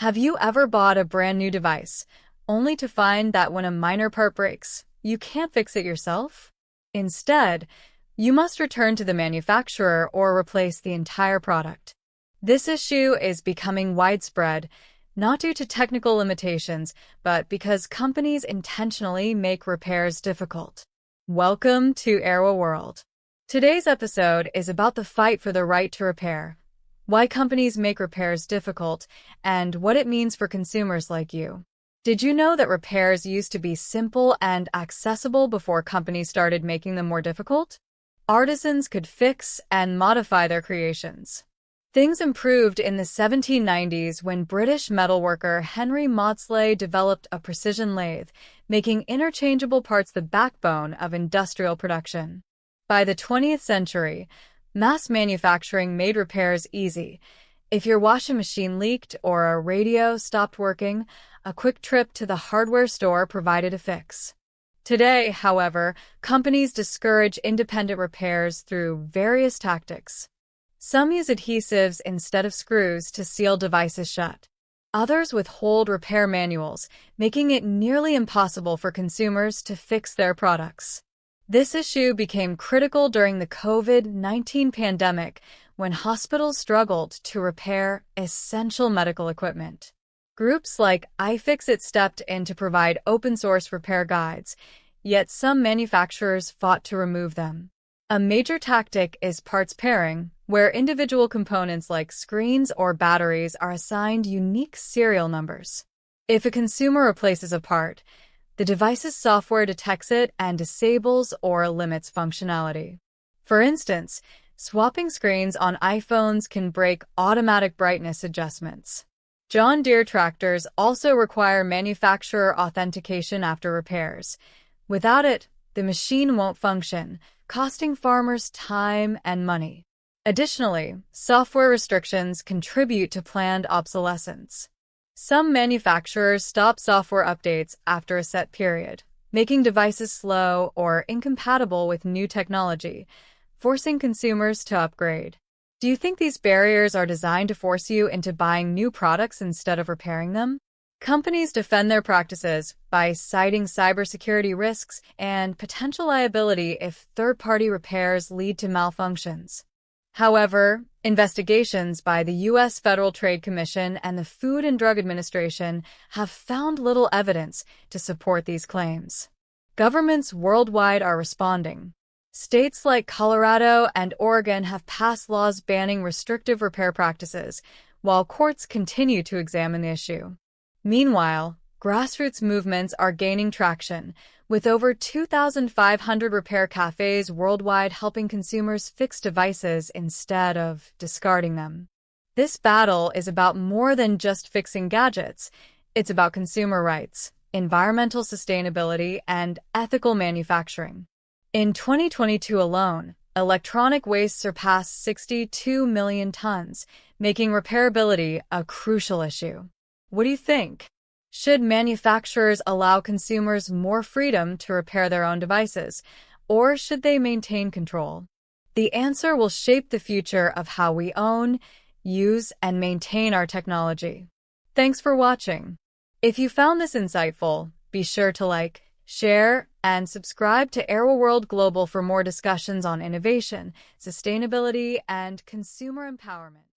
Have you ever bought a brand new device, only to find that when a minor part breaks, you can't fix it yourself? Instead, you must return to the manufacturer or replace the entire product. This issue is becoming widespread, not due to technical limitations, but because companies intentionally make repairs difficult. Welcome to Arewaworld. Today's episode is about the fight for the right to repair, why companies make repairs difficult, and what it means for consumers like you. Did you know that repairs used to be simple and accessible before companies started making them more difficult? Artisans could fix and modify their creations. Things improved in the 1790s when British metalworker Henry Maudslay developed a precision lathe, making interchangeable parts the backbone of industrial production. By the 20th century, mass manufacturing made repairs easy. If your washing machine leaked or a radio stopped working, a quick trip to the hardware store provided a fix. Today, however, companies discourage independent repairs through various tactics. Some use adhesives instead of screws to seal devices shut. Others withhold repair manuals, making it nearly impossible for consumers to fix their products. This issue became critical during the COVID-19 pandemic when hospitals struggled to repair essential medical equipment. Groups like iFixit stepped in to provide open-source repair guides, yet some manufacturers fought to remove them. A major tactic is parts pairing, where individual components like screens or batteries are assigned unique serial numbers. If a consumer replaces a part, the device's software detects it and disables or limits functionality. For instance, swapping screens on iPhones can break automatic brightness adjustments. John Deere tractors also require manufacturer authentication after repairs. Without it, the machine won't function, costing farmers time and money. Additionally, software restrictions contribute to planned obsolescence. Some manufacturers stop software updates after a set period, making devices slow or incompatible with new technology, forcing consumers to upgrade. Do you think these barriers are designed to force you into buying new products instead of repairing them? Companies defend their practices by citing cybersecurity risks and potential liability if third-party repairs lead to malfunctions. However, investigations by the U.S. Federal Trade Commission and the Food and Drug Administration have found little evidence to support these claims. Governments worldwide are responding. States like Colorado and Oregon have passed laws banning restrictive repair practices, while courts continue to examine the issue. Meanwhile, grassroots movements are gaining traction, with over 2,500 repair cafes worldwide helping consumers fix devices instead of discarding them. This battle is about more than just fixing gadgets. It's about consumer rights, environmental sustainability, and ethical manufacturing. In 2022 alone, electronic waste surpassed 62 million tons, making repairability a crucial issue. What do you think? Should manufacturers allow consumers more freedom to repair their own devices, or should they maintain control? The answer will shape the future of how we own, use, and maintain our technology. Thanks for watching. If you found this insightful, be sure to like, share, and subscribe to Arewaworld Global for more discussions on innovation, sustainability, and consumer empowerment.